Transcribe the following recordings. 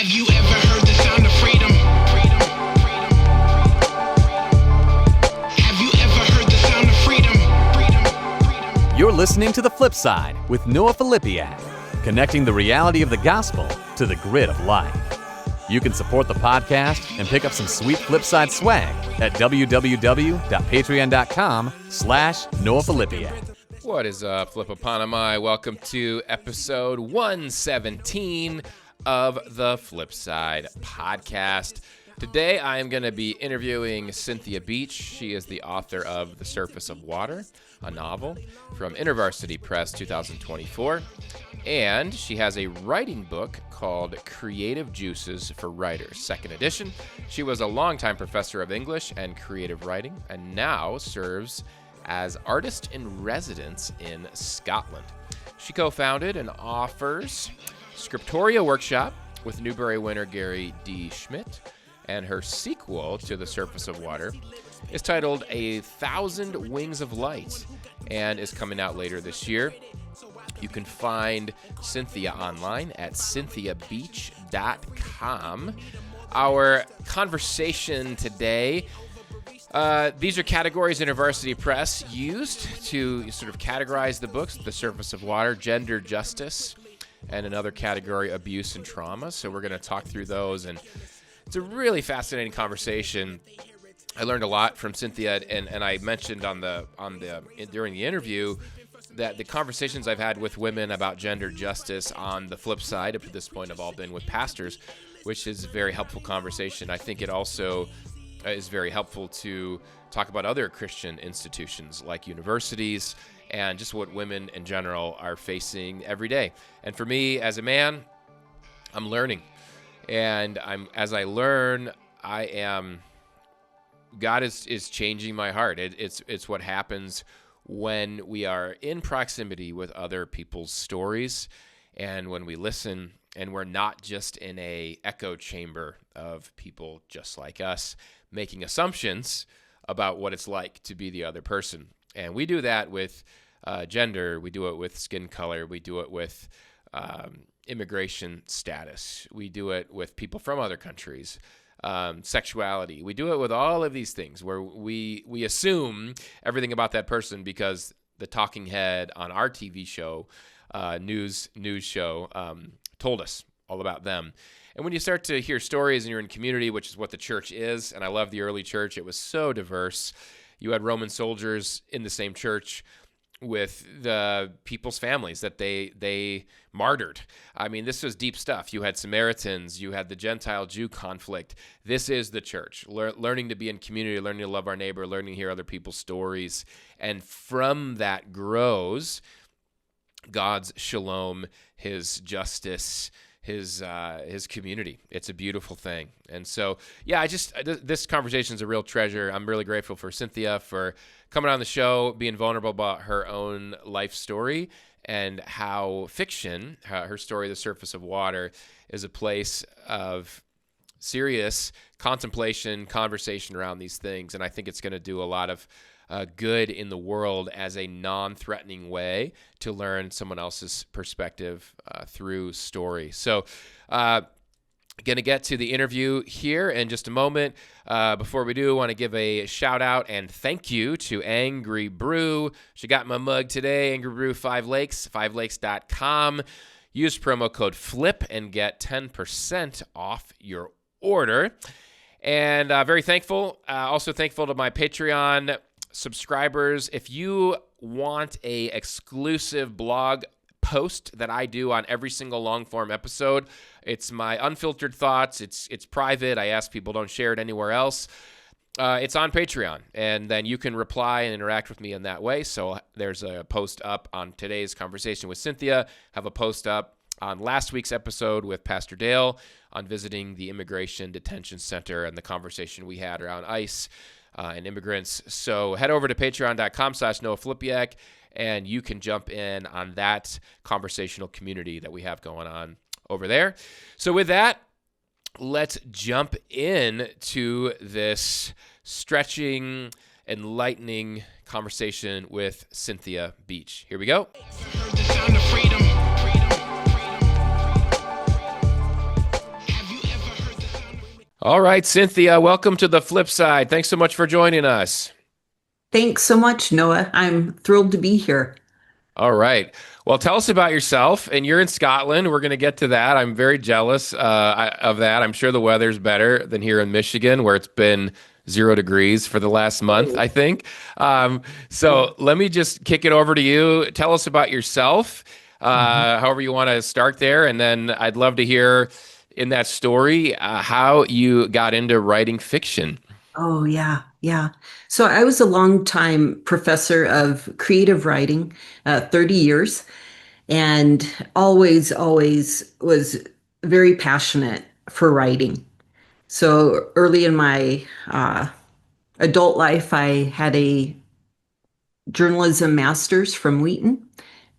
Have you ever heard the sound of freedom? Have you ever heard the sound of freedom? You're listening to The Flip Side with Noah Filipiak, connecting the reality of the gospel to the grit of life. You can support the podcast and pick up some sweet Flipside swag at www.patreon.com/Noah Filipiak. What is up, Flipaponami? Welcome to episode 117 of the Flipside podcast. Today, I am going to be interviewing Cynthia Beach. She is the author of The Surface of Water, a novel from InterVarsity Press 2024. And she has a writing book called Creative Juices for Writers, second edition. She was a longtime professor of English and creative writing and now serves as artist in residence in Scotland. She co-founded and offers Scriptoria Workshop with Newbery winner Gary D. Schmidt, and her sequel to The Surface of Water is titled A Thousand Wings of Light and is coming out later this year. You can find Cynthia online at cynthiabeach.com. Our conversation today, these are categories InterVarsity Press used to sort of categorize the books: The Surface of Water, Gender Justice, and another category, Abuse and Trauma. So we're going to talk through those, and it's a really fascinating conversation. I learned a lot from Cynthia, and I mentioned during the interview that the conversations I've had with women about gender justice on the flip side up to this point have all been with pastors, which is a very helpful conversation. I think it also is very helpful to talk about other Christian institutions like universities and just what women in general are facing every day. And for me as a man, I'm learning. And as I learn, God is changing my heart. It's what happens when we are in proximity with other people's stories and when we listen and we're not just in a echo chamber of people just like us making assumptions about what it's like to be the other person. And we do that with gender. We do it with skin color. We do it with immigration status. We do it with people from other countries. Sexuality. We do it with all of these things where we assume everything about that person because the talking head on our TV show, news show, told us all about them. And when you start to hear stories and you're in community, which is what the church is, and I love the early church, it was so diverse. You had Roman soldiers in the same church with the people's families that they martyred. I mean, this was deep stuff. You had Samaritans, you had the Gentile-Jew conflict. This is the church, learning to be in community, learning to love our neighbor, learning to hear other people's stories. And from that grows God's shalom, his justice, his community. It's a beautiful thing. And so, yeah, this conversation is a real treasure. I'm really grateful for Cynthia for coming on the show, being vulnerable about her own life story and how fiction, her story, The Surface of Water, is a place of serious contemplation, conversation around these things. And I think it's going to do a lot of good in the world as a non-threatening way to learn someone else's perspective through story. So, going to get to the interview here in just a moment. Before we do, I want to give a shout out and thank you to Angry Brew. She got my mug today, Angry Brew 5 Lakes, 5lakes.com. Use promo code FLIP and get 10% off your order. And very thankful. Also thankful to my Patreon subscribers. If you want a exclusive blog post that I do on every single long-form episode, it's my unfiltered thoughts. It's private. I ask people don't share it anywhere else. It's on Patreon, and then you can reply and interact with me in that way. So there's a post up on today's conversation with Cynthia, have a post up on last week's episode with Pastor Dale on visiting the Immigration Detention Center and the conversation we had around ICE and immigrants. So head over to patreon.com/Noah Filipiak, and you can jump in on that conversational community that we have going on over there. So with that, let's jump in to this stretching, enlightening conversation with Cynthia Beach. Here we go. The sound of freedom. Have you All right, Cynthia, welcome to the flip side. Thanks so much for joining us. Thanks so much, Noah. I'm thrilled to be here. All right. Well, tell us about yourself. And you're in Scotland. We're going to get to that. I'm very jealous of that. I'm sure the weather's better than here in Michigan, where it's been 0 degrees for the last month, I think. So let me just kick it over to you. Tell us about yourself, Mhm. however you want to start there. And then I'd love to hear in that story how you got into writing fiction. Oh, yeah, yeah. So I was a long-time professor of creative writing, 30 years, and always was very passionate for writing. So early in my adult life, I had a journalism master's from Wheaton,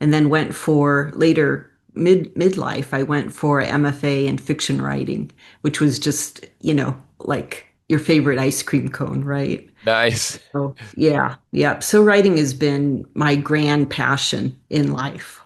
and then went for later midlife. I went for MFA in fiction writing, which was just like your favorite ice cream cone, right? Nice. So yeah. So writing has been my grand passion in life.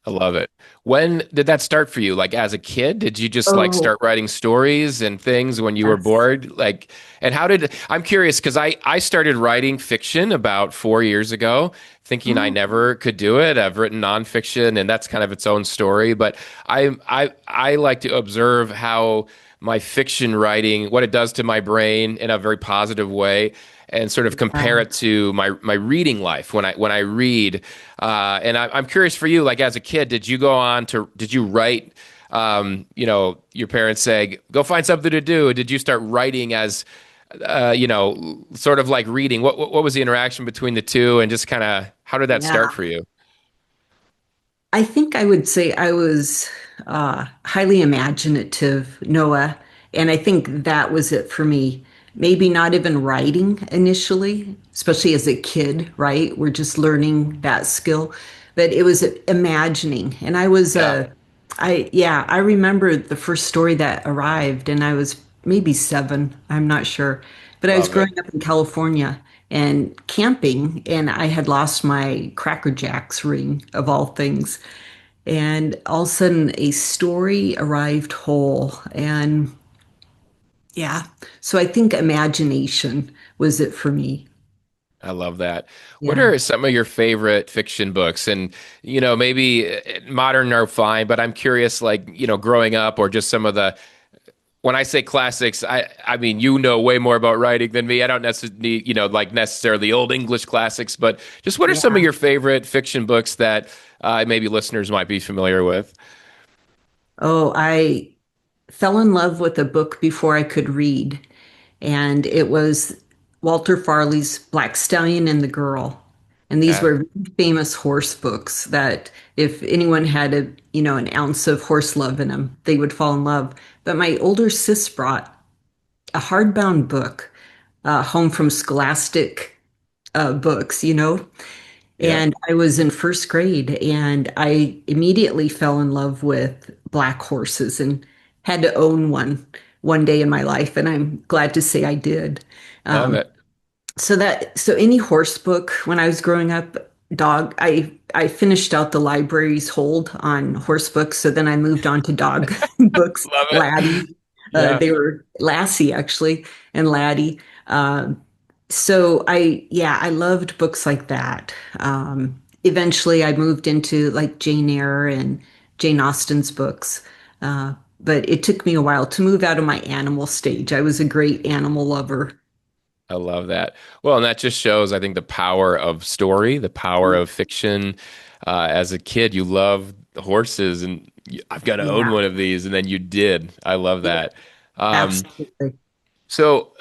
I love it. When did that start for you? Like as a kid, did you just like Oh start writing stories and things when you were yes. bored? Like, and how did I'm curious because I started writing fiction about 4 years ago, thinking I Oh never could do it. I've written nonfiction, and that's kind of its own story. But I like to observe how my fiction writing, what it does to my brain in a very positive way, and sort of compare yeah. it to my reading life when I read. I'm curious for you, like as a kid, did you write? Your parents say, "Go find something to do." Did you start writing as, sort of like reading? What was the interaction between the two, and just kind of how did that start Yeah. for you? I think I would say I was highly imaginative, Noah, and I think that was it for me. Maybe not even writing initially, especially as a kid, right? We're just learning that skill, but it was imagining. And Yeah, I remember the first story that arrived, and I was maybe 7, I'm not sure, but I was love it. growing up in California and camping, and I had lost my Cracker Jacks ring of all things. And all of a sudden, a story arrived whole. And yeah, so I think imagination was it for me. I love that. What Yeah, are some of your favorite fiction books? And, maybe modern are fine, but I'm curious, like, growing up or just some of the, when I say classics, I mean, you know way more about writing than me. I don't necessarily, like necessarily old English classics, but just what are some of yeah. your favorite fiction books that maybe listeners might be familiar with? Oh, I fell in love with a book before I could read, and it was Walter Farley's Black Stallion and the Girl. And these Yeah. were famous horse books that if anyone had an ounce of horse love in them, they would fall in love. But my older sis brought a hardbound book home from Scholastic books. Yeah. And I was in first grade, and I immediately fell in love with black horses and had to own one day in my life. And I'm glad to say I did. Love Um, it. so any horse book when I was growing up, dog, I finished out the library's hold on horse books. So then I moved on to dog books, Love it. Laddie. Yeah. They were Lassie actually and Laddie. I loved books like that. Eventually I moved into like Jane Eyre and Jane Austen's books. But it took me a while to move out of my animal stage. I was a great animal lover. I love that. Well, and that just shows, I think, the power of story, the power of fiction. As a kid, you love horses, and I've got to own Yeah, one of these, and then you did. I love yeah, that. Um, absolutely. so,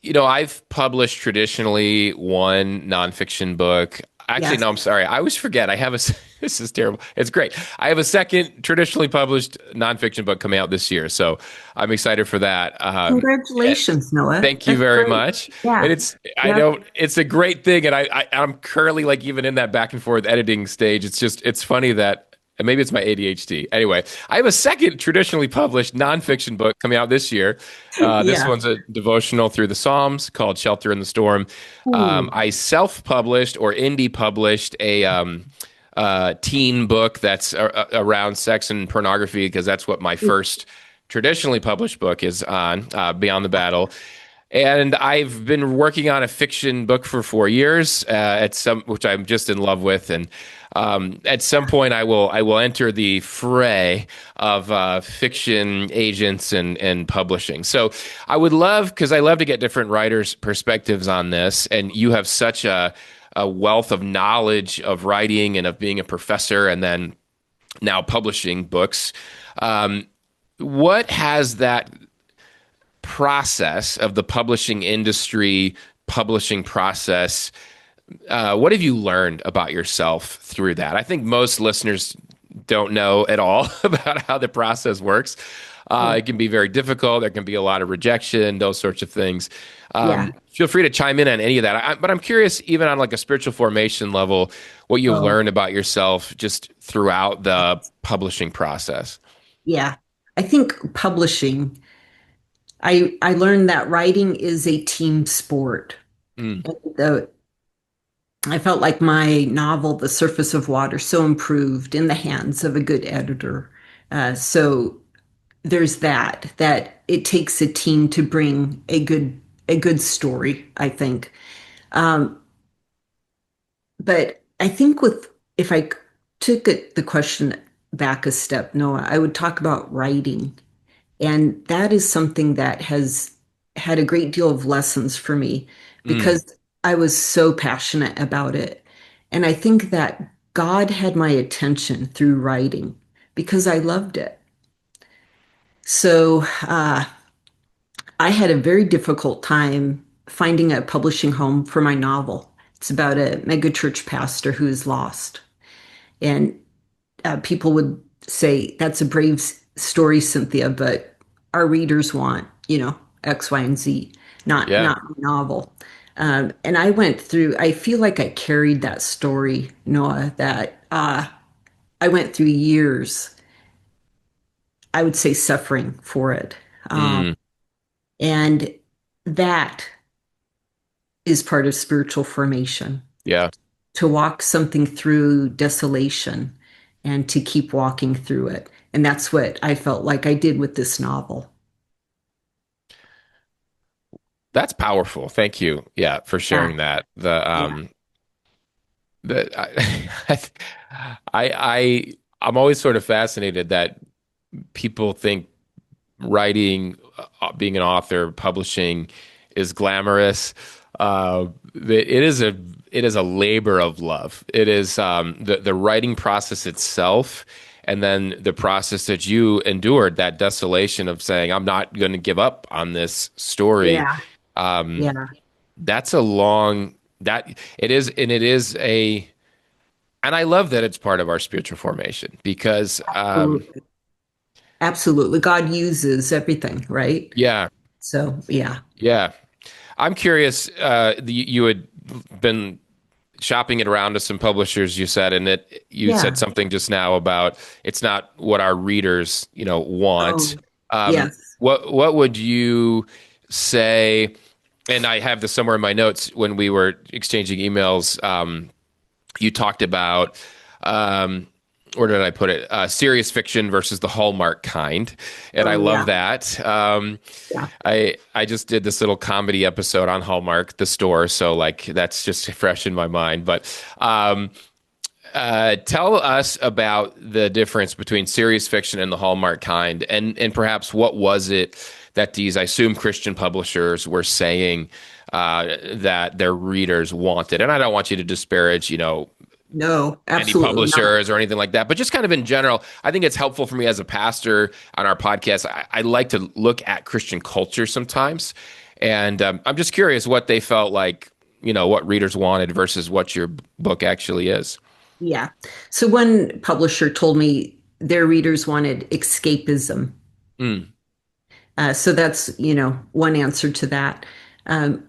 I've published traditionally one nonfiction book. Actually, Yes. no, I'm sorry. I always forget. I have a, this is terrible. It's great. I have a second traditionally published nonfiction book coming out this year. So I'm excited for that. Congratulations, Noah. Thank you That's very great. much. And Yeah. I Yep. know it's a great thing. And I'm currently like even in that back and forth editing stage. It's funny that, and maybe it's my ADHD. Anyway, I have a second traditionally published nonfiction book coming out this year. This Yeah. one's a devotional through the Psalms called Shelter in the Storm. Ooh. I self published or indie published a, teen book that's around sex and pornography because that's what my first traditionally published book is on, Beyond the Battle. And I've been working on a fiction book for 4 years, which I'm just in love with, and at some point I will enter the fray of fiction agents and publishing. So I would love, because I love to get different writers' perspectives on this, and you have such a wealth of knowledge of writing and of being a professor, and then now publishing books. What has that process of the publishing industry, publishing process, what have you learned about yourself through that? I think most listeners don't know at all about how the process works. It can be very difficult. There can be a lot of rejection, those sorts of things. Yeah. Feel free to chime in on any of that. But I'm curious, even on like a spiritual formation level, what you've Oh, learned about yourself just throughout the publishing process. yeah. I think publishing, I learned that writing is a team sport. Mm, The, I felt like my novel, The Surface of Water, so improved in the hands of a good editor. So there's that it takes a team to bring a good story, I think. Um, but I think with if I took the question back a step, Noah, I would talk about writing. And that is something that has had a great deal of lessons for me mm, because I was so passionate about it. And I think that God had my attention through writing because I loved it. So I had a very difficult time finding a publishing home for my novel. It's about a megachurch pastor who is lost. And people would say, that's a brave story, Cynthia, but our readers want, X, Y, and Z, yeah. not my novel. And I feel like I carried that story, Noah, that I went through years, I would say, suffering for it. Um, Mm, and that is part of spiritual formation, yeah. to walk something through desolation and to keep walking through it. And that's what I felt like I did with this novel. That's powerful. Thank you. Yeah, for Yeah, sharing that. yeah, I, I'm always sort of fascinated that people think writing, being an author, publishing is glamorous. It is a labor of love. It is the writing process itself, and then the process that you endured, that desolation of saying, "I'm not going to give up on this story." yeah, Um, yeah. that's a long that it is, and it is a, and I love that it's part of our spiritual formation because, Absolutely. Absolutely. God uses everything, right? yeah, So, yeah, yeah. I'm curious. You had been shopping it around to some publishers, you said, and you said yeah. something just now about it's not what our readers, want. Oh, yes. What would you say? And I have this somewhere in my notes when we were exchanging emails. You talked about, where did I put it? Serious fiction versus the Hallmark kind, and I Oh, love yeah, that. yeah. I just did this little comedy episode on Hallmark, the store, so like that's just fresh in my mind. But tell us about the difference between serious fiction and the Hallmark kind, and perhaps what was it that these, I assume, Christian publishers were saying that their readers wanted. And I don't want you to disparage, No, any absolutely not. publishers or anything like that, but just kind of in general, I think it's helpful for me as a pastor on our podcast. I like to look at Christian culture sometimes, and I'm just curious what they felt like, what readers wanted versus what your book actually is. Yeah. So one publisher told me their readers wanted escapism. Mm, So that's, one answer to that. Um,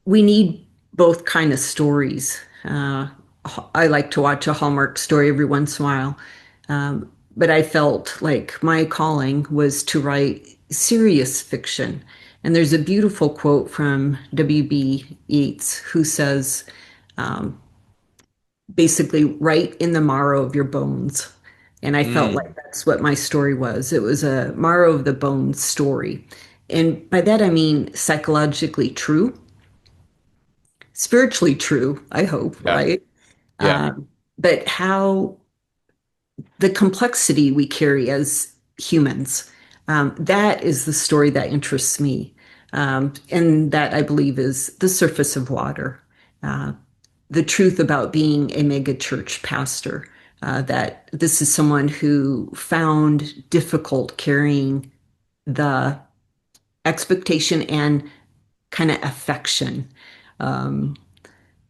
we need both kind of stories. I like to watch a Hallmark story every once in a while. But I felt like my calling was to write serious fiction. And there's a beautiful quote from W.B. Yeats who says, basically, write in the marrow of your bones. And I felt like that's what my story was. It was a marrow of the bones story. And by that I mean psychologically true, spiritually true, I hope, Yeah. right? Yeah. But how the complexity we carry as humans, that is the story that interests me. And that I believe is the surface of water. Uh, the truth about being a mega church pastor, that this is someone who found difficult carrying the expectation and kind of affection um,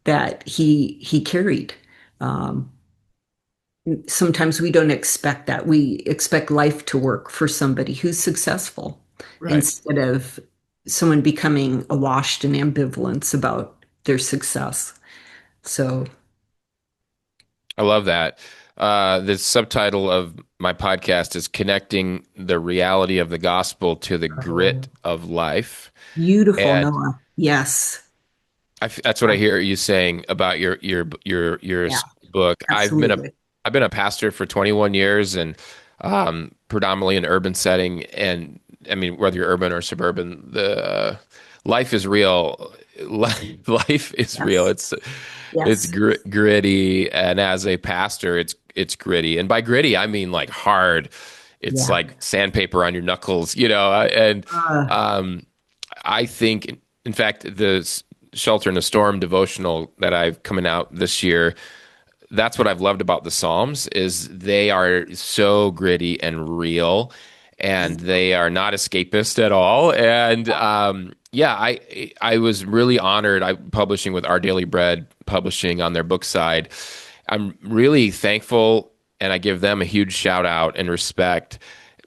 that he carried. Um, Sometimes we don't expect that. We expect life to work for somebody who's successful Right. instead of someone becoming awashed in ambivalence about their success. So, I love that. The subtitle of my podcast is Connecting the Reality of the Gospel to the oh, Grit of Life. beautiful, And Noah. Yes. that's what I hear you saying about your Yeah, book. absolutely. I've been a pastor for 21 years and predominantly in urban setting. And I mean, whether you're urban or suburban, the life is real. Life is real. Yes. It's Yes. gritty, and as a pastor, it's gritty. And by gritty, I mean like hard. It's Yeah. like sandpaper on your knuckles, you know. And Uh, um, I think, in fact, the Shelter in the Storm devotional that I've coming out this year, that's what I've loved about the Psalms is they are so gritty and real, and they are not escapist at all. And yeah, I was really honored. I'm publishing with Our Daily Bread Publishing on their book side. I'm really thankful, and I give them a huge shout out and respect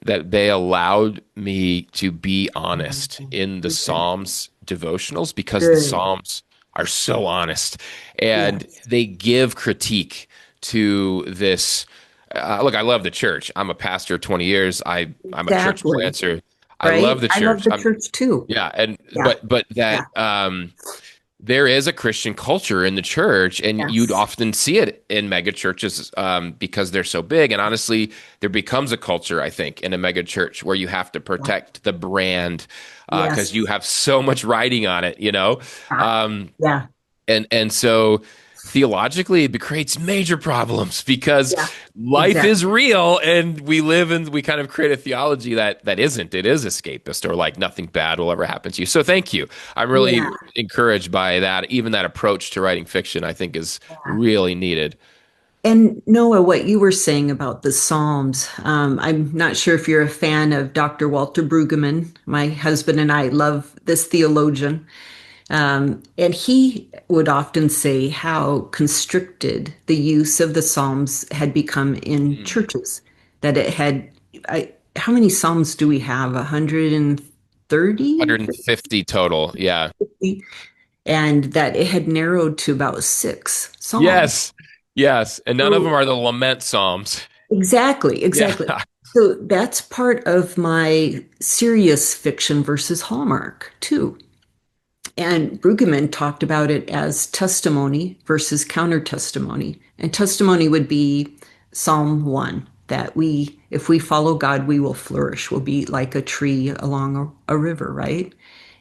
that they allowed me to be honest in the good. Psalms devotionals because the Good. Psalms are so honest and Yes. they give critique to this. Look, I love the church. I'm a pastor 20 years. I'm a church Exactly. planter. I love Right? the I love church. the church too. Yeah, and Yeah. but Yeah. that there is a Christian culture in the church, and you'd Yes. often see it in mega churches because they're so big. And honestly, there becomes a culture, I think, in a mega church where you have to Yeah. protect the brand because Yes. you have so much writing on it, you know. Yeah. Um, Yeah. and so theologically it creates major problems because Yeah. life is Exactly. real and we kind of create a theology that isn't. It is escapist or like nothing bad will ever happen to you. So thank you. I'm really Yeah. encouraged by that. Even that approach to writing fiction I think is Yeah. really needed. And Noah, what you were saying about the Psalms, I'm not sure if you're a fan of Dr. Walter Brueggemann. My husband and I love this theologian. And he would often say how constricted the use of the Psalms had become in Mm. churches. That it had, how many Psalms do we have? 130, 150 total. Yeah. and that it had narrowed to about six Psalms. Yes. Yes. And none of them So are the lament psalms. exactly, Yeah. exactly. So that's part of my serious fiction versus Hallmark too. And Brueggemann talked about it as testimony versus counter testimony. And testimony would be Psalm 1 that if we follow God, we will flourish. We'll be like a tree along a river, right?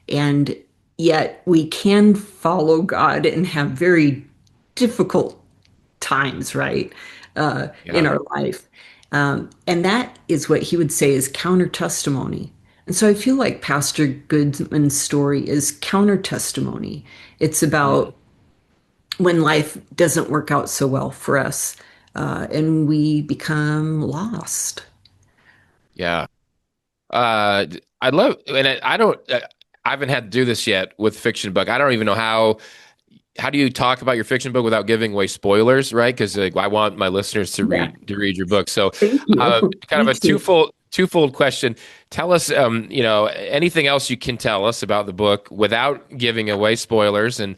And yet we can follow God and have very difficult times, right? In Yeah. our life. And that is what he would say is counter testimony. And so I feel like Pastor Goodman's story is counter testimony. It's Mm. about when life doesn't work out so well for us and we become lost. Yeah. I'd love, and I don't, I haven't had to do this yet with fiction book. I don't even know how do you talk about your fiction book without giving away spoilers, right? Because like, I want my listeners Yeah. to read your book. So, Thank you. kind of Me a too. twofold question. Tell us, anything else you can tell us about the book without giving away spoilers and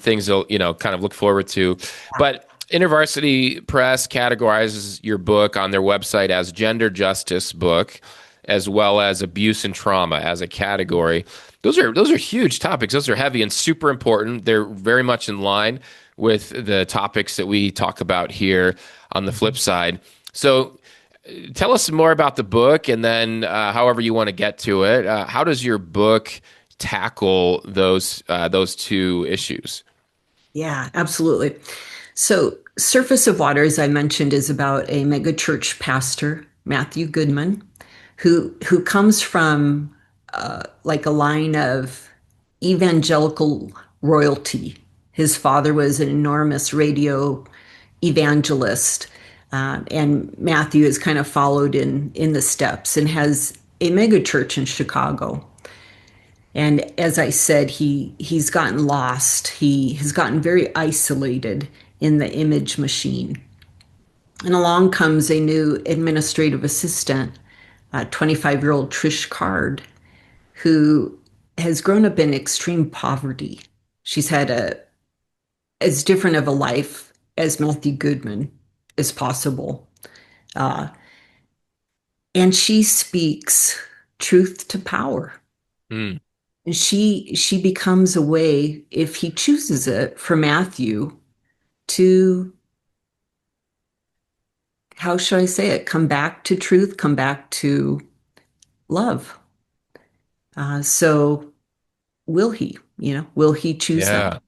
things you'll, kind of look forward to. But InterVarsity Press categorizes your book on their website as gender justice book, as well as abuse and trauma as a category. Those are huge topics. Those are heavy and super important. They're very much in line with the topics that we talk about here on the flip side. So, Tell us more about the book, and then however you want to get to it. How does your book tackle those two issues? Yeah, absolutely. So, Surface of Water, as I mentioned, is about a megachurch pastor, Matthew Goodman, who comes from like a line of evangelical royalty. His father was an enormous radio evangelist, and Matthew has kind of followed in the steps and has a megachurch in Chicago. And as I said, he's gotten lost. He has gotten very isolated in the image machine. And along comes a new administrative assistant, 25-year-old Trish Card, who has grown up in extreme poverty. She's had a as different of a life as Matthew Goodman as possible. Uh, and she speaks truth to power. Mm, And she becomes a way, if he chooses it, for Matthew to, how should I say it, come back to truth, come back to love. So will he, will he choose yeah. that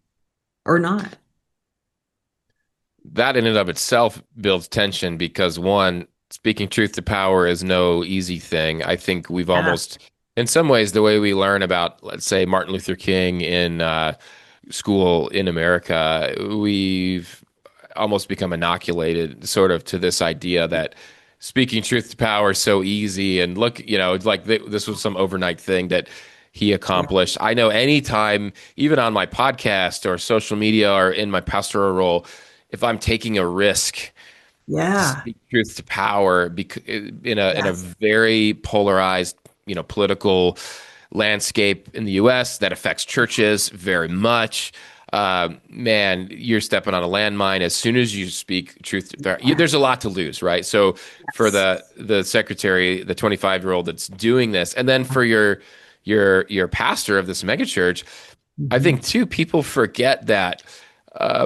or not? That in and of itself builds tension because one, speaking truth to power is no easy thing. I think we've Yeah. almost, in some ways, the way we learn about, let's say, Martin Luther King in school in America, we've almost become inoculated sort of to this idea that speaking truth to power is so easy. And look, it's like this was some overnight thing that he accomplished. I know anytime, even on my podcast or social media or in my pastoral role, if I'm taking a risk to Yeah. speak truth to power in a Yes. very polarized, political landscape in the U.S. that affects churches very much. Man, you're stepping on a landmine as soon as you speak truth. There's a lot to lose, right? So for Yes. the secretary, the 25-year-old that's doing this, and then for your pastor of this megachurch, I Mhm. think too, people forget that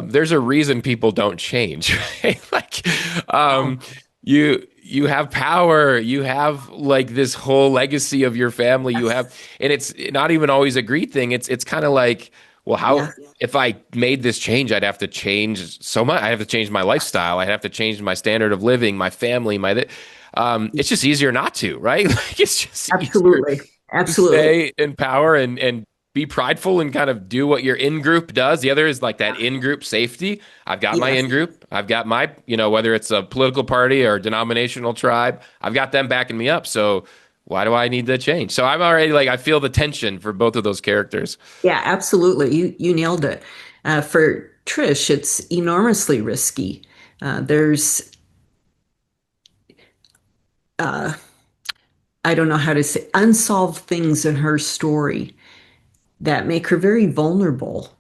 there's a reason people don't change. Right? Like, Oh, you have power, you have like this whole legacy of your family. You yes. have, and it's not even always a great thing. It's kind of like, well, how Yeah. if I made this change, I'd have to change so much. I have to change my lifestyle. I'd have to change my standard of living, my family, it's just easier not to, right? Like it's just easier Absolutely. to Absolutely. stay in power and be prideful and kind of do what your in group does. The other is like that in group safety. I've got my Yes. in group. I've got my, whether it's a political party or denominational tribe, I've got them backing me up. So why do I need to change? So I'm already like, I feel the tension for both of those characters. Yeah, absolutely. You nailed it. For Trish, it's enormously risky. There's uh, I don't know how to say unsolved things in her story that make her very vulnerable.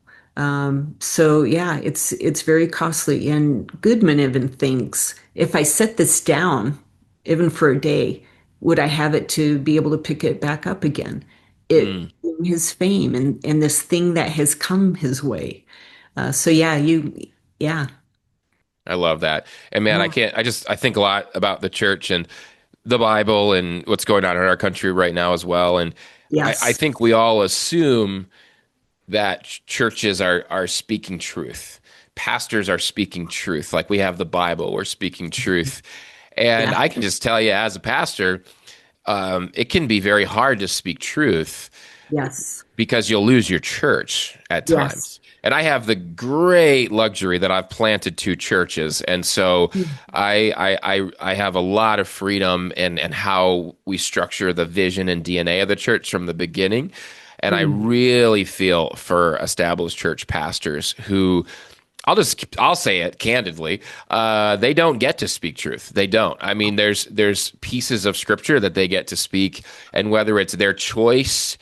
So yeah, it's very costly. And Goodman even thinks if I set this down, even for a day, would I have it to be able to pick it back up again? It Mm, his fame and this thing that has come his way. So yeah, yeah. I love that. And man, Oh, I think a lot about the church and the Bible and what's going on in our country right now as well. And I yes. think we all assume that churches are speaking truth. Pastors are speaking truth. Like we have the Bible, we're speaking truth. And Yeah. I can just tell you, as a pastor, it can be very hard to speak truth Yes. because you'll lose your church at Yes. times. And I have the great luxury that I've planted two churches, and so I have a lot of freedom in how we structure the vision and DNA of the church from the beginning. And I Mm. really feel for established church pastors who I'll say it candidly. They don't get to speak truth. They don't. I mean, there's pieces of scripture that they get to speak, and whether it's their choice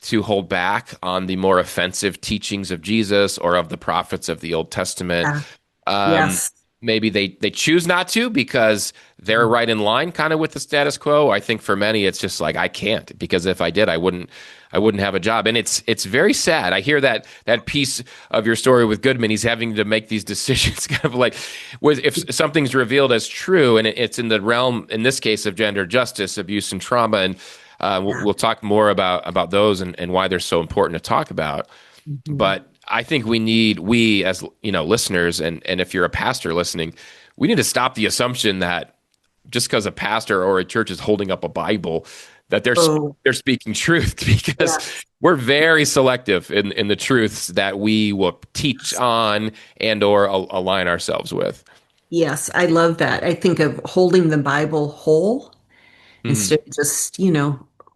to hold back on the more offensive teachings of Jesus or of the prophets of the Old Testament, Yeah. um, Yes. maybe they choose not to because they're right in line kind of with the status quo. I think for many it's just like I can't, because if I did, I wouldn't have a job. And it's very sad. I hear that piece of your story with Goodman. He's having to make these decisions, kind of like, if something's revealed as true, and it's in the realm, in this case, of gender justice, abuse, and trauma. And we'll talk more about those and why they're so important to talk about. Mhm. But I think we as listeners, and if you're a pastor listening, we need to stop the assumption that just because a pastor or a church is holding up a Bible, that Oh, they're speaking truth, because yes. we're very selective in the truths that we will teach on and or align ourselves with. Yes, I love that. I think of holding the Bible whole Mhm. instead of just,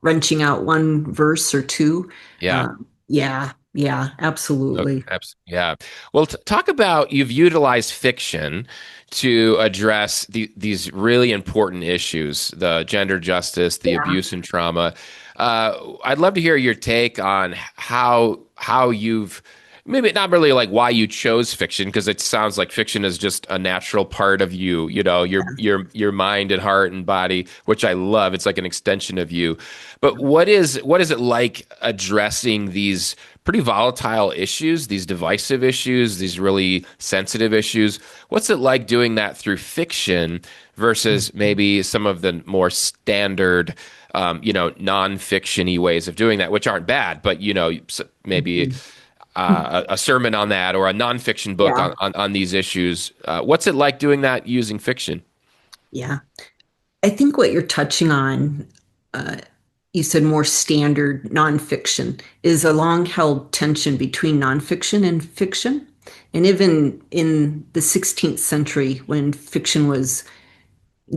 wrenching out one verse or two. Yeah. Yeah, yeah, Okay, absolutely. yeah. Well, talk about, you've utilized fiction to address these really important issues: the gender justice, the Yeah. abuse and trauma. I'd love to hear your take on how you've, maybe not really like why you chose fiction, because it sounds like fiction is just a natural part of you, your mind and heart and body, which I love. It's like an extension of you. But what is it like addressing these pretty volatile issues, these divisive issues, these really sensitive issues? What's it like doing that through fiction versus maybe some of the more standard, non-fiction-y ways of doing that, which aren't bad, but maybe Mhm. a sermon on that, or a nonfiction book Yeah, on these issues. What's it like doing that using fiction? yeah. I think what you're touching on, uh, you said more standard nonfiction, is a long held tension between nonfiction and fiction. And even in the 16th century, when fiction was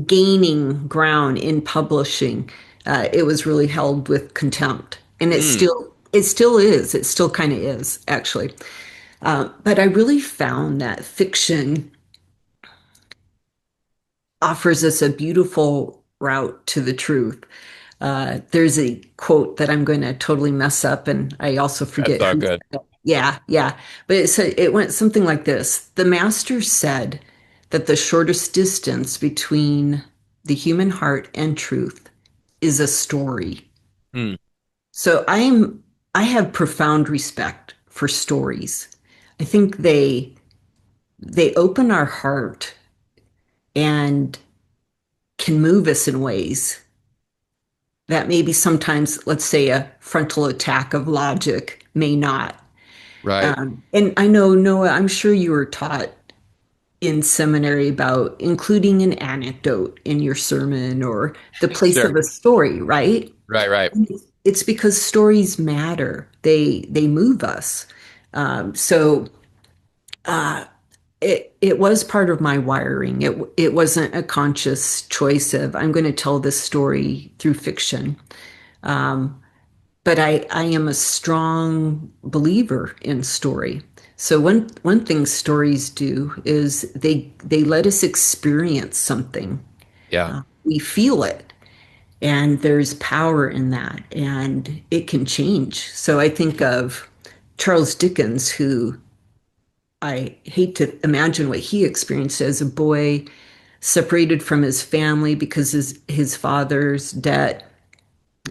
gaining ground in publishing, it was really held with contempt. And Mm, it still is. It still kind of is, actually. But I really found that fiction offers us a beautiful route to the truth. There's a quote that I'm going to totally mess up, and I also that's forget all who said good. it. Yeah, yeah. But it went something like this. The master said that the shortest distance between the human heart and truth is a story. Mm, So I have profound respect for stories. I think they open our heart and can move us in ways that maybe sometimes, let's say, a frontal attack of logic may not. right. And I know, Noah, I'm sure you were taught in seminary about including an anecdote in your sermon or the place Sure. of a story, right? Right. Right. It's because stories matter. They move us. So it was part of my wiring. It wasn't a conscious choice of I'm going to tell this story through fiction. Um, but I am a strong believer in story. So one thing stories do is they let us experience something. Yeah. We feel it, and there's power in that, and it can change. So I think of Charles Dickens, who I hate to imagine what he experienced as a boy, separated from his family because his father's debt.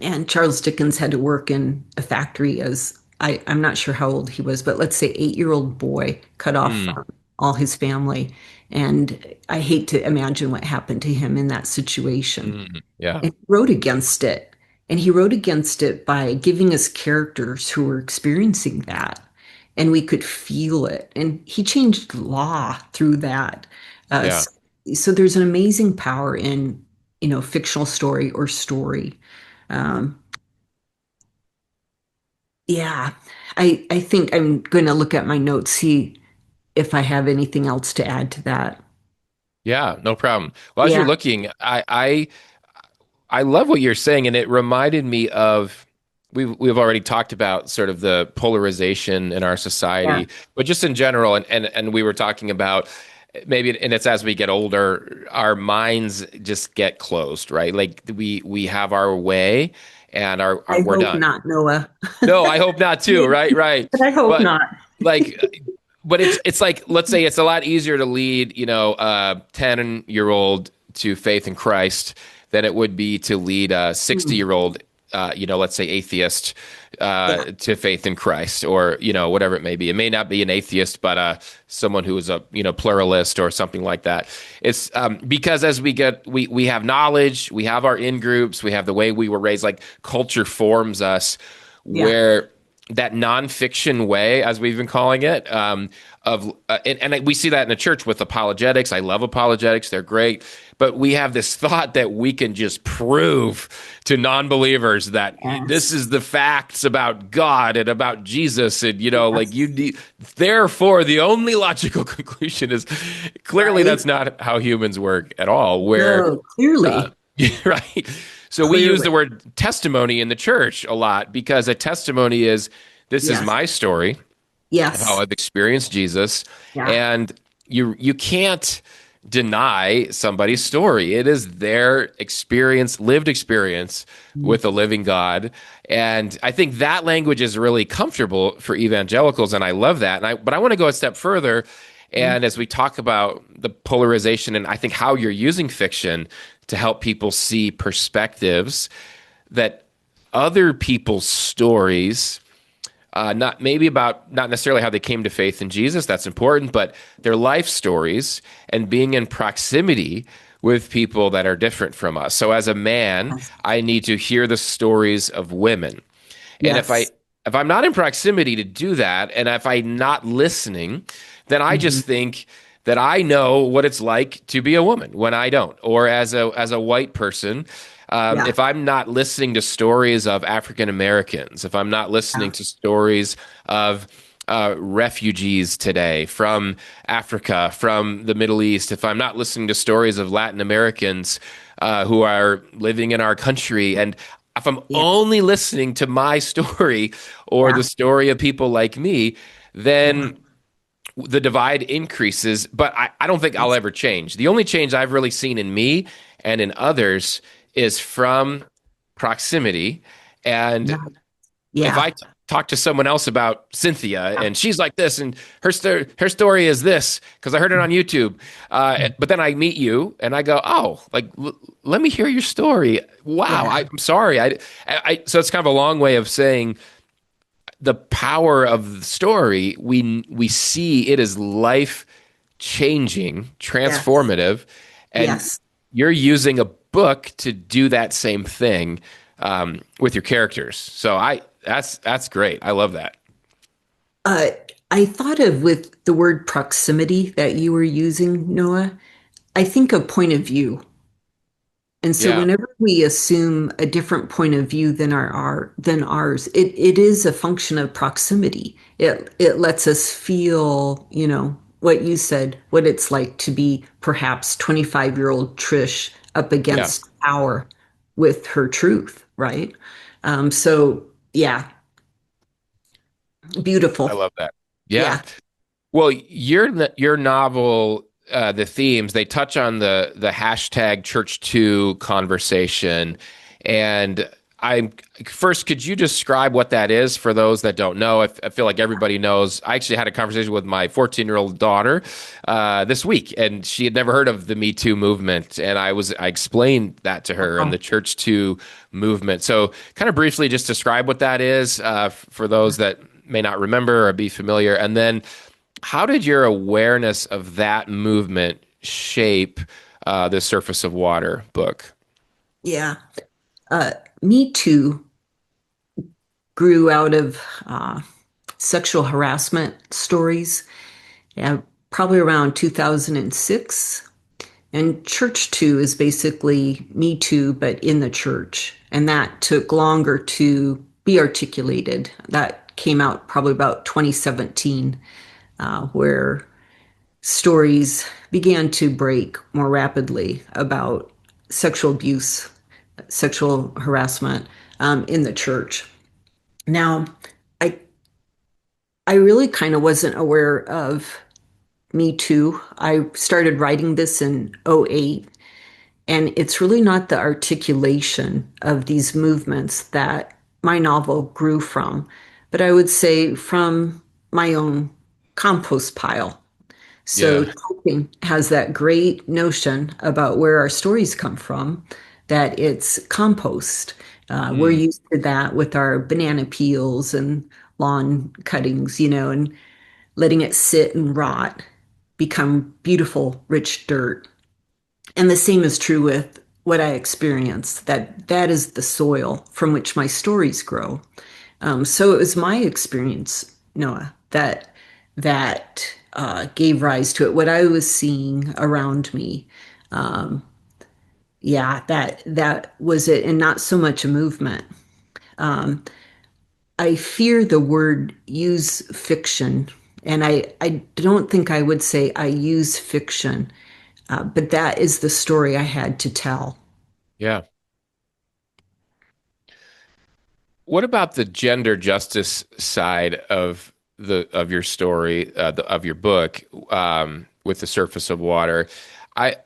And Charles Dickens had to work in a factory as I'm not sure how old he was, but let's say 8-year-old boy cut off Mm, from all his family. And I hate to imagine what happened to him in that situation. yeah. And he wrote against it. And he wrote against it by giving us characters who were experiencing that. And we could feel it. And he changed law through that. Uh, Yeah. so, so there's an amazing power in, fictional story or story. Um, yeah, I think I'm going to look at my notes, see if I have anything else to add to that. Yeah. No problem. Well, as you're Yeah, looking, I love what you're saying, and it reminded me of, we've already talked about sort of the polarization in our yeah, society, but just in general, and we were talking about maybe, and it's as we get older, our minds just get closed, right? Like we have our way, and I we're hope done. not, Noah. No, I hope not too. Right, right. But I hope But not. like, but it's like, let's say it's a lot easier to lead, 10-year-old to faith in Christ than it would be to lead a Mm. 60-year-old, let's say atheist, Yeah. to faith in Christ, or whatever it may be. It may not be an atheist, but someone who is a pluralist or something like that. It's because as we have knowledge, we have our in groups, we have the way we were raised. Like culture forms us, Yeah. where that nonfiction way, as we've been calling it, and we see that in the church with apologetics. I love apologetics; they're great. But we have this thought that we can just prove to non-believers that this Yes. is the facts about God and about Jesus, and like Yes. therefore, the only logical conclusion is clearly Right. that's not how humans work at all. Where No, uh, clearly. right. So we use Clearly. the word testimony in the church a lot because a testimony is this is Yes. my story of how Yes. I've experienced Jesus, Yeah. and you can't deny somebody's story. It is their experience, lived experience Mm. with a living God. And I think that language is really comfortable for evangelicals, and I love that. But I want to go a step further. And as we talk about the polarization and I think how you're using fiction to help people see perspectives, that other people's stories, not necessarily how they came to faith in Jesus, that's important, but their life stories and being in proximity with people that are different from us. So as a man, Yes. I need to hear the stories of women. And Yes. if I'm not in proximity to do that, and if I'm not listening, then I Mhm. just think that I know what it's like to be a woman when I don't, or as a white person. Yeah. If I'm not listening to stories of African Americans, if I'm not listening Yeah. to stories of refugees today from Africa, from the Middle East, if I'm not listening to stories of Latin Americans who are living in our country, and if I'm Yeah. only listening to my story or Yeah. the story of people like me, Yeah. then the divide increases. But I don't think I'll Yes. ever change. The only change I've really seen in me and in others is from proximity. And Yeah. if Yeah. talk to someone else about Cynthia and she's like this and her story is this because I heard it on YouTube, but then I meet you and I go, oh, like let me hear your story. Wow, Yeah. I'm sorry. So it's kind of a long way of saying the power of the story. We see it as life changing, Yes. transformative, and Yes. you're using a book to do that same thing with your characters. So that's great. I love that. Uh, I thought of with the word proximity that you were using, Noah, I think of point of view. And so Yeah, whenever we assume a different point of view than ours, it is a function of proximity. It lets us feel, what you said, what it's like to be perhaps 25-year-old Trish up yeah, against power with her truth, right? So yeah, I beautiful. love that. Yeah. Yeah. Well, your novel, the themes they touch on the hashtag Church Two conversation, and I'm first. Could you describe what that is for those that don't know? I feel like everybody knows. I actually had a conversation with my 14-year-old daughter this week, and she had never heard of the Me Too movement, and I explained that to her and Wow. the Church Two movement. So, kind of briefly, just describe what that is for those that may not remember or be familiar, and then how did your awareness of that movement shape the Surface of Water book? Yeah. Uh, Me Too grew out of sexual harassment stories, probably around 2006. And Church Too is basically Me Too, but in the church. And that took longer to be articulated. That came out probably about 2017, where stories began to break more rapidly about sexual abuse, sexual harassment in the church. Now, I I really kind of wasn't aware of Me Too. I started writing this in '08, and it's really not the articulation of these movements that my novel grew from, but I would say from my own compost pile. So Yeah. Tolkien has that great notion about where our stories come from, that it's compost. We're Mm. used to that with our banana peels and lawn cuttings, and letting it sit and rot, become beautiful, rich dirt. And the same is true with what I experienced, that is the soil from which my stories grow. So it was my experience, Noah, that gave rise to it. What I was seeing around me, um, yeah, that was it, and not so much a movement. Um, I fear the word use fiction, and I don't think I would say I use fiction, but that is the story I had to tell. Yeah. What about the gender justice side of your story, of your book, with the surface of water? I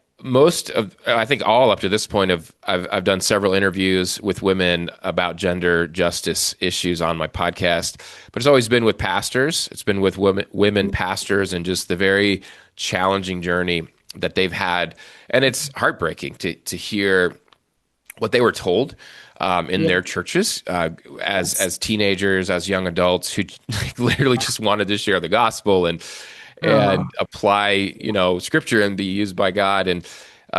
I think all up to this point I've done several interviews with women about gender justice issues on my podcast, but it's always been with pastors. It's been with women pastors, and just the very challenging journey that they've had, and it's heartbreaking to hear what they were told in Yeah. their churches Yes. as teenagers, as young adults who literally just wanted to share the gospel Oh. and apply, scripture and be used by God, and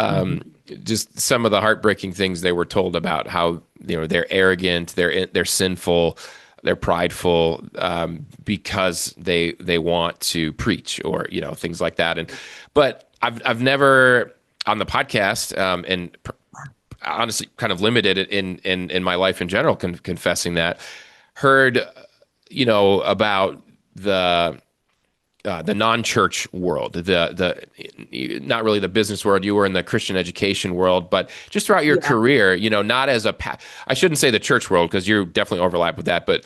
Mhm. um, just some of the heartbreaking things they were told about how they're arrogant, they're sinful. They're prideful because they want to preach, or things like that. And but I've never on the podcast, and honestly kind of limited in my life in general, confessing that, heard about the non-church world, the not really the business world. You were in the Christian education world, but just throughout your Yeah. career, not as I shouldn't say the church world, because you definitely overlap with that, but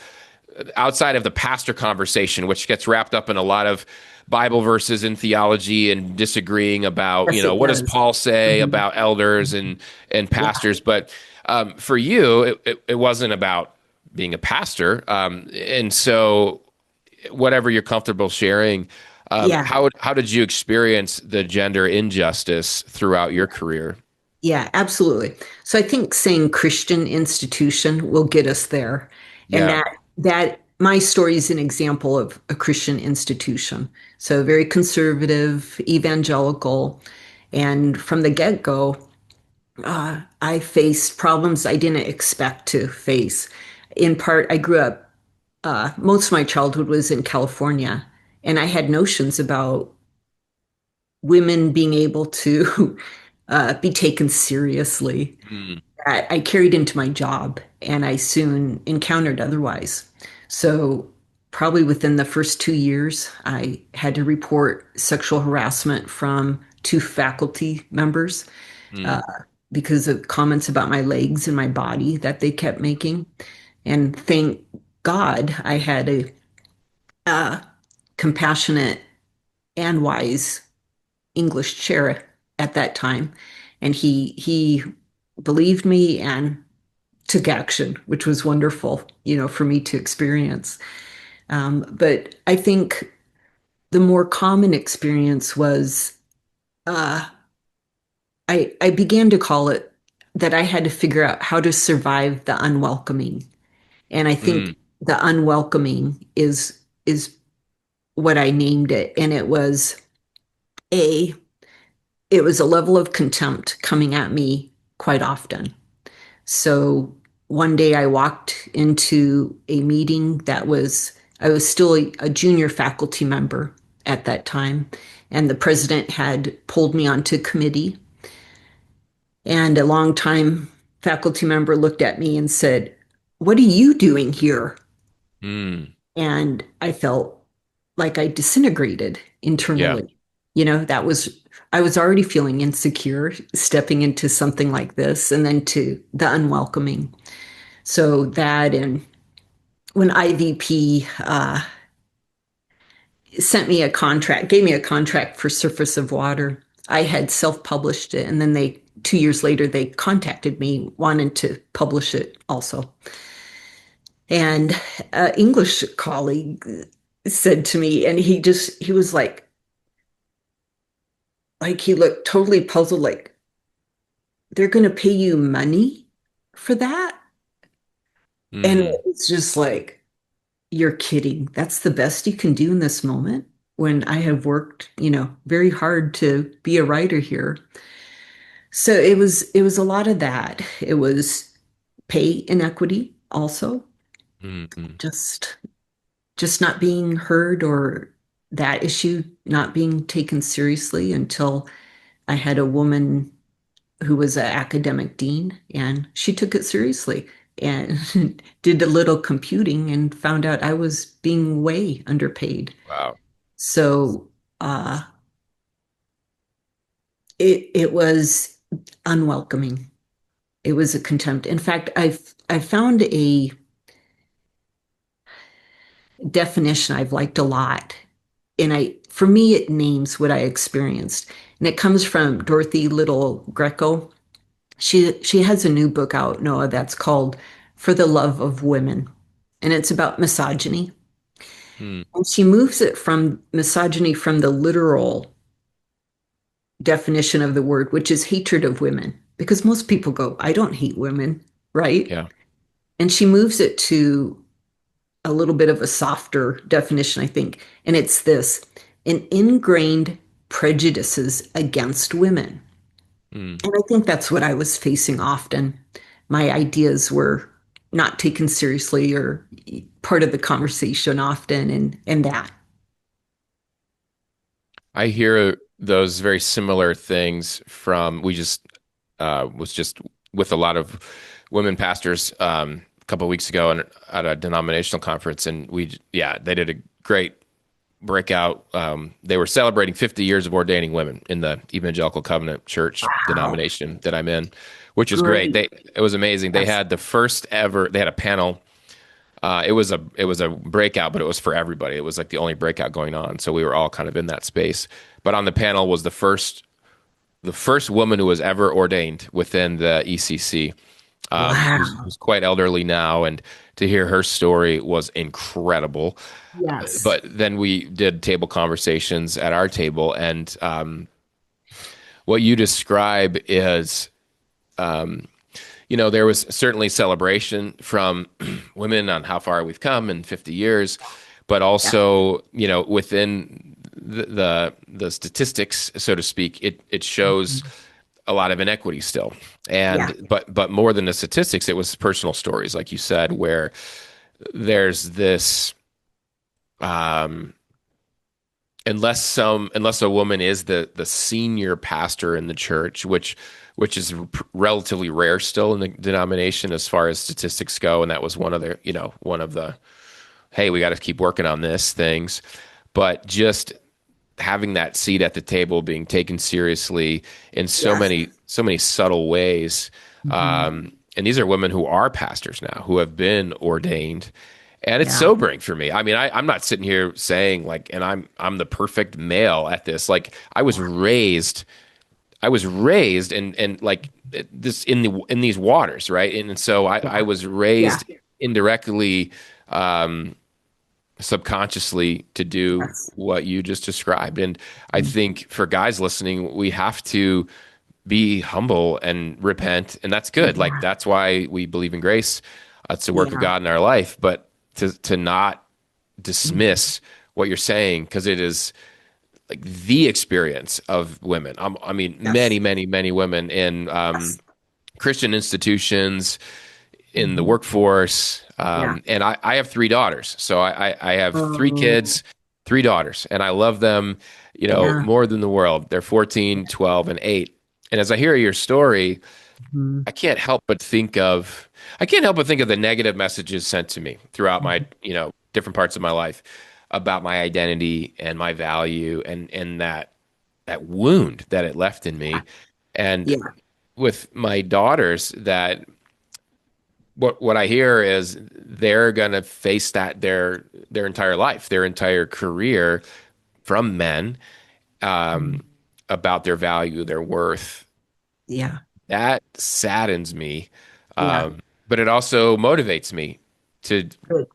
outside of the pastor conversation, which gets wrapped up in a lot of Bible verses and theology and disagreeing about, Yes, it what does does. Paul say Mhm. about elders and Yeah. pastors? But for you, it wasn't about being a pastor. And so, whatever you're comfortable sharing, Yeah. how did you experience the gender injustice throughout your career? Yeah, absolutely. So I think saying Christian institution will get us there. And Yeah. that my story is an example of a Christian institution. So very conservative, evangelical, and from the get-go, I faced problems I didn't expect to face. In part, I grew up, most of my childhood was in California, and I had notions about women being able to be taken seriously Mm, that I carried into my job, and I soon encountered otherwise. So, probably within the first 2 years, I had to report sexual harassment from two faculty members mm, uh, because of comments about my legs and my body that they kept making. And thank God I had a compassionate and wise English chair at that time, and he believed me and took action, which was wonderful, for me to experience. But I think the more common experience was uh, I began to call it that I had to figure out how to survive the unwelcoming, and I mm, think the unwelcoming is what I named it, and a it was a level of contempt coming at me quite often. So one day I walked into a meeting I was still a junior faculty member at that time, and the president had pulled me onto committee. And a longtime faculty member looked at me and said, "What are you doing here?" mm. And I felt like I disintegrated Yeah. internally. I was already feeling insecure stepping into something like this, and then to the unwelcoming. So that, and when IVP gave me a contract for Surface of Water, I had self-published it, and then 2 years later, they contacted me wanting to publish it also. And an English colleague said to me, and he was like, like he looked totally puzzled, like they're going to pay you money for that? And Mm, it's just like, you're kidding. That's the best you can do in this moment when I have worked, very hard to be a writer here. So it was a lot of that. It was pay inequity also, mm, mm. just just not being heard, or that issue not being taken seriously until I had a woman who was an academic dean, and she took it seriously and did a little computing and found out I was being way underpaid. Wow. So uh, it was unwelcoming. It was a contempt. In fact, I found a definition I've liked a lot, and I for me it names what I experienced, and it comes from Dorothy Little Greco. She has a new book out, Noah, that's called For the Love of Women, and it's about misogyny. Mm, And she moves it from misogyny from the literal definition of the word, which is hatred of women, because most people go, I don't hate women, right? yeah. And she moves it to a little bit of a softer definition, I think. And it's this: an ingrained prejudices against women. Mm. And I think that's what I was facing often. My ideas were not taken seriously or part of the conversation often, and that. I hear those very similar things from we just was just with a lot of women pastors a couple of weeks ago and at a denominational conference, and they did a great breakout. They were celebrating 50 years of ordaining women in the Evangelical Covenant Church Wow. denomination that I'm in, which was great. Great. It was amazing. They Yes. had the first ever. They had a panel. It was a breakout, but it was for everybody. It was like the only breakout going on, so we were all kind of in that space. But on the panel was the first woman who was ever ordained within the ECC, who's Wow. quite elderly now, and to hear her story was incredible. Yes. But then we did table conversations at our table, and what you describe is, there was certainly celebration from women on how far we've come in 50 years, but Yeah. also, within the statistics, so to speak, it shows Mhm. a lot of inequity still. Yeah. But more than the statistics, it was personal stories, like you said, where there's this um, unless a woman is the senior pastor in the church, which is relatively rare still in the denomination as far as statistics go, and that was one of the hey, we got to keep working on this things, but just having that seat at the table being taken seriously in so Yes. many subtle ways. Mhm. And these are women who are pastors now, who have been ordained, and it's Yeah. sobering for me. I mean, I'm not sitting here saying like, and I'm the perfect male at this. Like, I was raised and like this in these waters, right? And so I Yeah. was Yeah. raised indirectly, um, subconsciously to do Yes. what you just described. And I Mhm. think for guys listening, we have to be humble and repent, and that's good. Like, Yeah. that's why we believe in grace. It's the work of Yeah. God in our life, but to not Mhm. dismiss what you're saying, because it is like the experience of women. I mean, Yes. many, many, many women in Yes. Christian institutions, in the Mhm. workforce. Yeah. And I have three daughters. So I have three Oh, kids, three daughters, and I love them, yeah. more than the world. They're 14, 12, and 8. And as I hear your story, Mhm. I can't help but think of I can't help but think of the negative messages sent to me throughout my, different parts of my life about my identity and my value, and that wound that it left in me. And Yeah. with my daughters, that what I hear is they're gonna face that their entire life, their entire career, from men, um, Mhm. about their value, their worth. Yeah. That saddens me, Yeah. but it also motivates me to Good.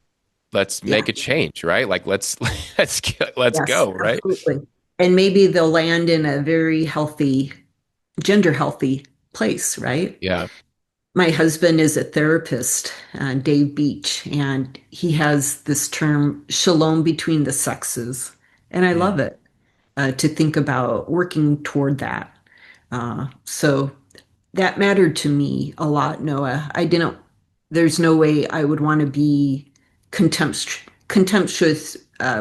let's Yeah. make a change, right? Like, let's let's Yes. go, right? Absolutely. And maybe they'll land in a very healthy, gender healthy place, right? Yeah. My husband is a therapist, Dave Beach, and he has this term, shalom between the sexes. And I Mm. love it to think about working toward that. So that mattered to me a lot, Noah. There's no way I would want to be contemptuous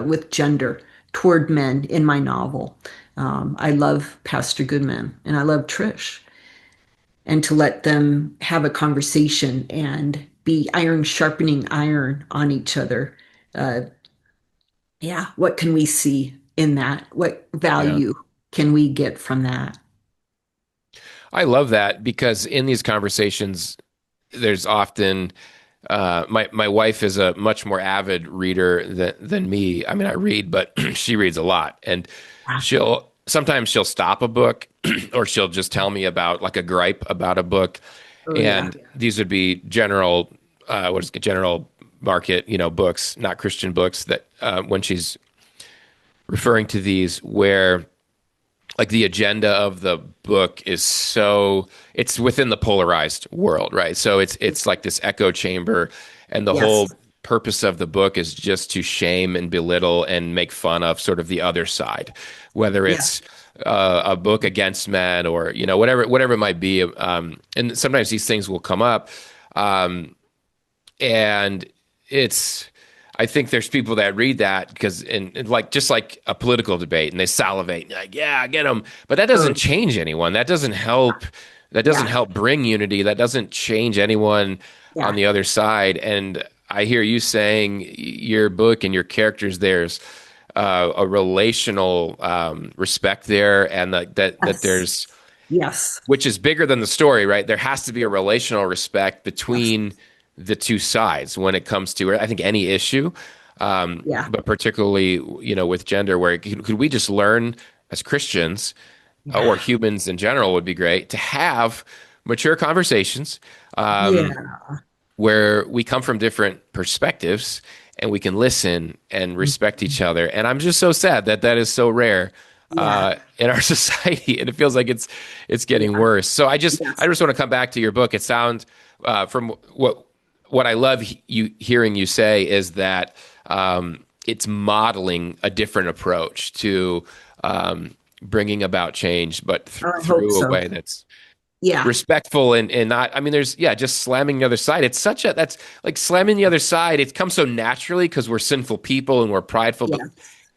with gender toward men in my novel. I love Pastor Goodman and I love Trish, and to let them have a conversation and be iron sharpening iron on each other. Uh, yeah, what can we see in that? What Yeah. value can we get from that? I love that because in these conversations, there's often my wife is a much more avid reader than me. I mean, I read, but she reads a lot, and she'll sometimes she'll stop a book, or she'll just tell me about like a gripe about a book, Oh, yeah. and these would be general what is it, general market, books, not Christian books. That when she's referring to these, where like the agenda of the book is so it's within the polarized world, right? So it's like this echo chamber, and the Yes. whole purpose of the book is just to shame and belittle and make fun of sort of the other side, whether Yeah. it's a book against men, or whatever it might be. And sometimes these things will come up, and it's I think there's people that read that because and like just like a political debate, and they salivate like, yeah, get them, but that Oh, doesn't change anyone. That doesn't help. That doesn't yeah. help bring unity. That doesn't change anyone on Yeah. the other side. And I hear you saying your book and your characters, there's a relational respect there, and that Yes. there's, Yes. which is bigger than the story, right? There has to be a relational respect Yes. between the two sides when it comes to, I think, any issue, Yeah. but particularly, with gender, where could we just learn as Christians, or Yeah. humans in general would be great to have mature conversations, Yeah. where we come from different perspectives and we can listen and respect each other. And I'm just so sad that that is so rare Yeah. in our society, and it feels like it's getting Yeah. worse. So I Yes. just want to come back to your book. It sounds from what I love you hearing you say is that it's modeling a different approach to bringing about change, but Oh, I hope through a so. way that's Yeah. respectful, and not, I mean, there's, yeah, just slamming the other side. That's like slamming the other side. It comes so naturally because we're sinful people and we're prideful, but Yeah.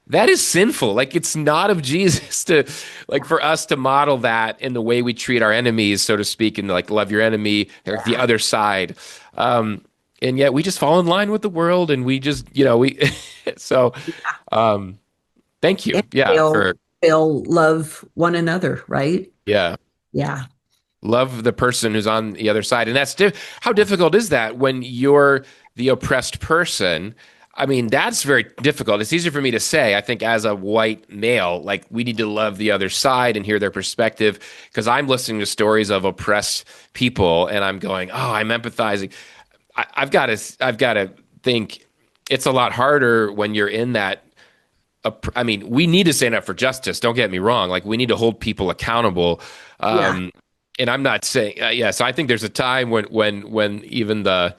that is sinful. Like, it's not of Jesus to, like, for us to model that in the way we treat our enemies, so to speak, and like love your enemy, like the Yeah. other side. And yet we just fall in line with the world, and we just, we, so, um, thank you. And Yeah. they'll love one another, right? Yeah. Yeah. Love the person who's on the other side. And how difficult is that when you're the oppressed person? I mean, that's very difficult. It's easier for me to say, I think, as a white male, like, we need to love the other side and hear their perspective, because I'm listening to stories of oppressed people and I'm going, oh, I'm empathizing. I've got to think it's a lot harder when you're in that. I mean, we need to stand up for justice. Don't get me wrong. Like, we need to hold people accountable. Yeah. Um, and I'm not saying, yeah. So I think there's a time when even the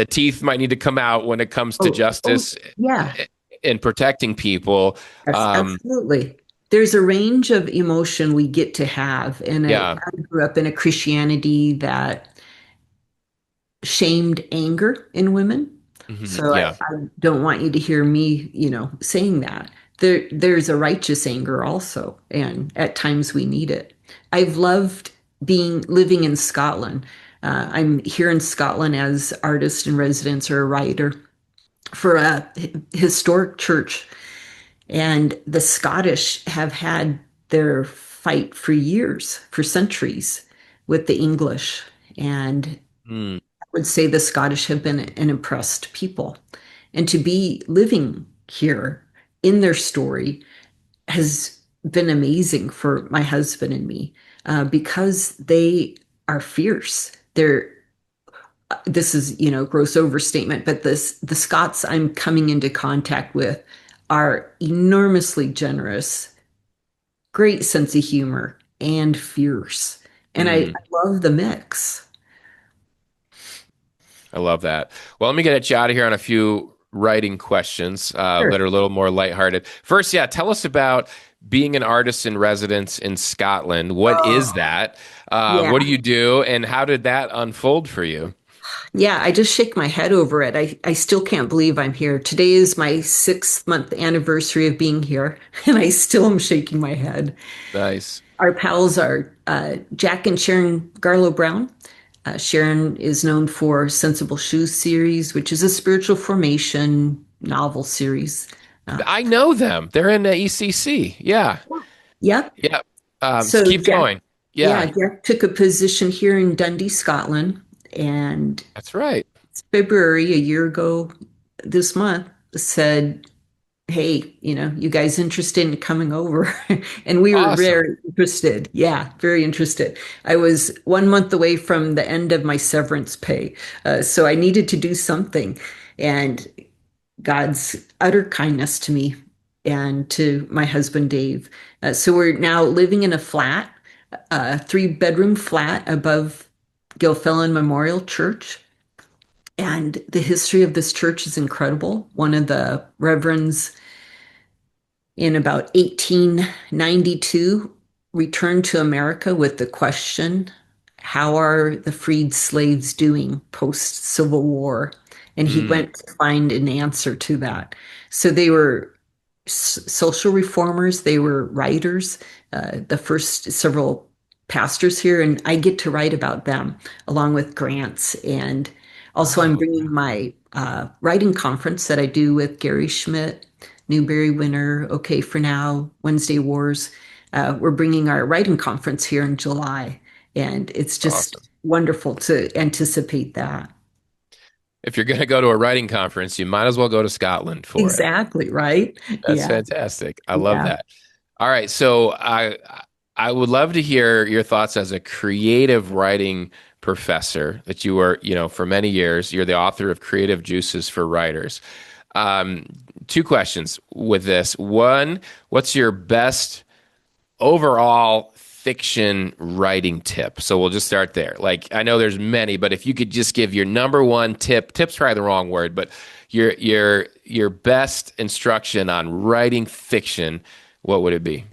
teeth might need to come out when it comes to Oh, justice yeah. and protecting people. Yes, absolutely. There's a range of emotion we get to have. And Yeah. I grew up in a Christianity that shamed anger in women. So Yeah. I don't want you to hear me, saying that. There's a righteous anger also, and at times we need it. I've loved living in Scotland. I'm here in Scotland as artist in residence or a writer for a historic church, and the Scottish have had their fight for years, for centuries, with the English. And Mm. would say the Scottish have been an oppressed people. And to be living here in their story has been amazing for my husband and me because they are fierce. This is, gross overstatement, but the Scots I'm coming into contact with are enormously generous, great sense of humor, and fierce. And I Mm, love the mix. I love that. Well, let me get you out of here on a few writing questions Sure. that are a little more lighthearted. First, yeah, tell us about being an artist in residence in Scotland. What is Oh, that? yeah. What do you do, and how did that unfold for you? Yeah, I just shake my head over it. I still can't believe I'm here. Today is my 6 month anniversary of being here, and I still am shaking my head. Nice. Our pals are Jack and Sharon Garlow Brown. Sharon is known for Sensible Shoes series, which is a spiritual formation novel series. Uh, I know them. They're in the ECC. Yeah. yep. Yeah. So So keep Jack, going. yeah, Yeah, Jack took a position here in Dundee, Scotland, and that's right. February, a year ago this month, said, hey, you guys interested in coming over? And we were Awesome. very interested. Yeah, very interested. I was 1 month away from the end of my severance pay. So I needed to do something. And God's utter kindness to me and to my husband, Dave. So we're now living in a flat, a 3 bedroom flat above Gilfillan Memorial Church. And the history of this church is incredible. One of the reverends in about 1892 returned to America with the question, how are the freed slaves doing post Civil War? And he Mm. went to find an answer to that. So they were social reformers, they were writers, the first several pastors here, and I get to write about them along with grants. And also, I'm Oh, bringing my writing conference that I do with Gary Schmidt, Newbery winner, Okay for Now, Wednesday Wars. We're bringing our writing conference here in July, and it's just awesome. wonderful to anticipate that. If you're going to go to a writing conference, you might as well go to Scotland for it. Exactly, right? That's Yeah, fantastic. I love yeah. that. All right, so I would love to hear your thoughts as a creative writing professor that you were, for many years. You're the author of Creative Juices for Writers. Um, Two questions with this. One, what's your best overall fiction writing tip? So we'll just start there. Like I know there's many, but if you could just give your number one tip, tip's probably the wrong word, but your best instruction on writing fiction, what would it be?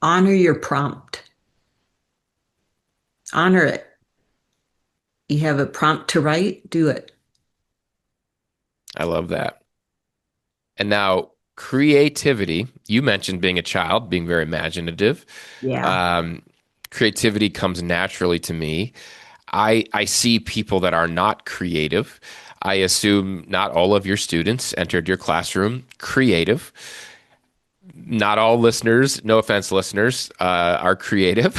Honor your prompt. Honor it. You have a prompt to write, do it. I love that. And now creativity, you mentioned being a child, being very imaginative. Yeah. Um, Creativity comes naturally to me. I see people that are not creative. I assume not all of your students entered your classroom creative. Not all listeners, no offense, listeners, are creative.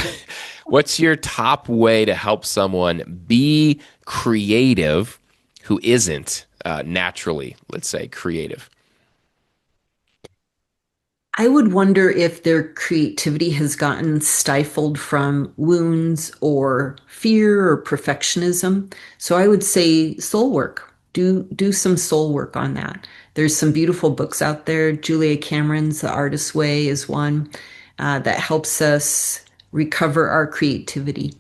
What's your top way to help someone be creative who isn't naturally, let's say, creative? I would wonder if their creativity has gotten stifled from wounds or fear or perfectionism. So I would say soul work. Do some soul work on that. There's some beautiful books out there. Julia Cameron's The Artist's Way is one that helps us recover our creativity.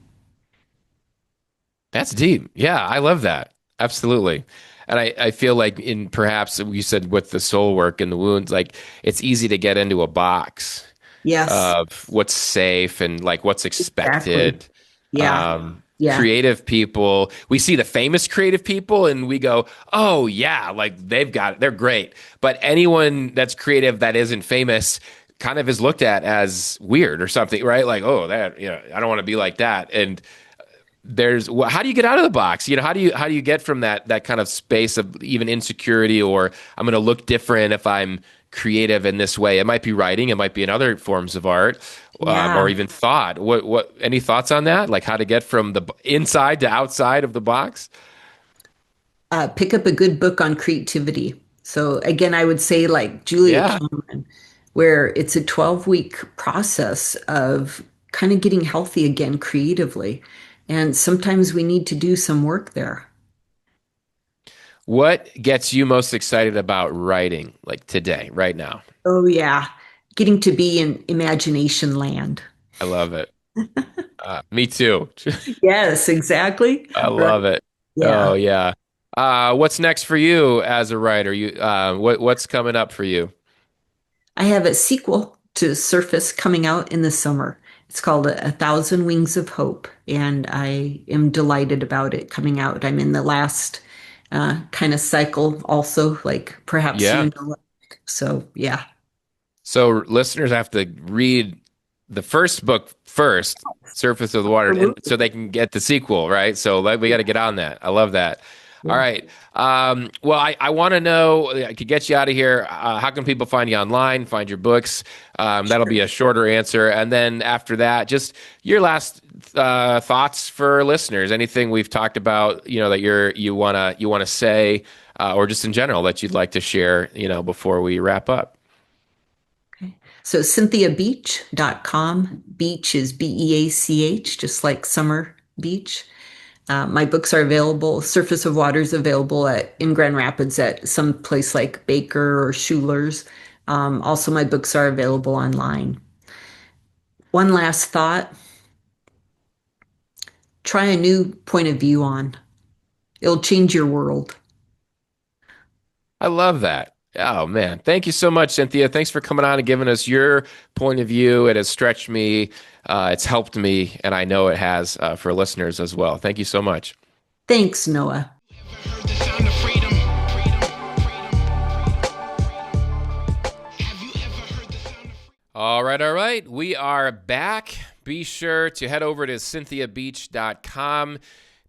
That's deep. Yeah, I love that. Absolutely. And I feel like in perhaps you said with the soul work and the wounds, like it's easy to get into a box Yes, of what's safe and like what's exactly. expected. Yeah, yeah, Creative people, we see the famous creative people and we go, oh yeah, like they've got it, they're great. But anyone that's creative that isn't famous kind of is looked at as weird or something, right? Like, oh, that, I don't want to be like that. And how do you get out of the box? How do you get from that kind of space of even insecurity or I'm going to look different if I'm creative in this way? It might be writing, it might be in other forms of art, or yeah. even thought. What any thoughts on that? Like how to get from the inside to outside of the box? Pick up a good book on creativity. So again, I would say like Julia Yeah. Cameron, where it's a 12-week process of kind of getting healthy again creatively. And sometimes we need to do some work there. What gets you most excited about writing, like today, right now? Oh, yeah. Getting to be in imagination land. I love it. Me too. Yes, exactly. I Right. love it. Oh Yeah. yeah. What's next for you as a writer? What's coming up for you? I have a sequel to Surface coming out in the summer. It's called A Thousand Wings of Hope, and I am delighted about it coming out. I'm in the last kind of cycle also, like perhaps Yeah. you know it. So, yeah. So listeners have to read the first book first, Surface of the Water, and so they can get the sequel, right? So we got to get on that. I love that. All Yeah. right. Well, I want to know, I could get you out of here. How can people find you online, find your books? That'll be a shorter answer. And then after that, just your last thoughts for listeners. Anything we've talked about, that you wanna say, or just in general that you'd like to share, before we wrap up. Okay. So CynthiaBeach.com. Beach is Beach, just like summer beach. My books are available. Surface of Water is available in Grand Rapids at some place like Baker or Schuler's. Also, my books are available online. One last thought: try a new point of view on. It'll change your world. I love that. Oh man, thank you so much, Cynthia. Thanks for coming on and giving us your point of view. It has stretched me, it's helped me, and I know it has for listeners as well. Thank you so much. Thanks, Noah. Heard the sound of freedom. Have you ever heard the sound of All right. We are back. Be sure to head over to CynthiaBeach.com.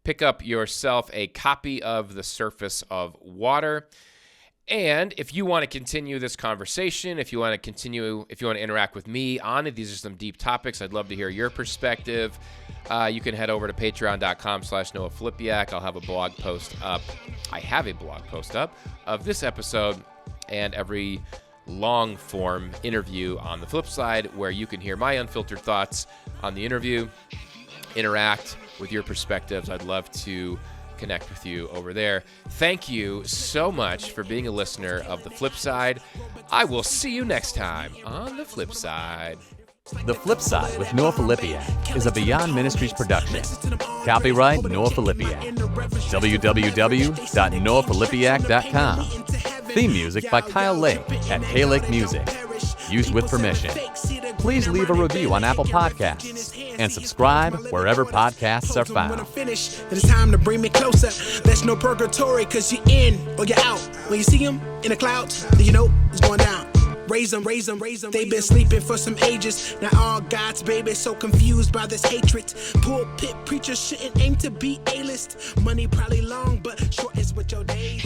Pick up yourself a copy of The Surface of Water. And if you want to continue this conversation, if you want to interact with me on it, these are some deep topics. I'd love to hear your perspective. You can head over to patreon.com/Noah Filipiak. I'll have a blog post up. I have a blog post up of this episode and every long form interview on the flip side, where you can hear my unfiltered thoughts on the interview, interact with your perspectives. I'd love to connect with you over there. Thank you so much for being a listener of The Flip Side. I will see you next time on The Flip Side. The Flip Side with Noah Filipiak is a Beyond Ministries production. Copyright Noah Filipiak. www.noahfilipiak.com. Theme music by Kyle Lake at K-Lake Music. Used with permission. Please leave a review on Apple Podcasts and subscribe wherever podcasts are found. It's time to bring me closer. There's no purgatory, cause you're in or you're out. When you see them in the clouds, then you know it's going down. Raise them. They've been sleeping for some ages. Now all God's babies so confused by this hatred. Pulpit preachers shouldn't aim to be A-list. Money probably long, but short is what your days.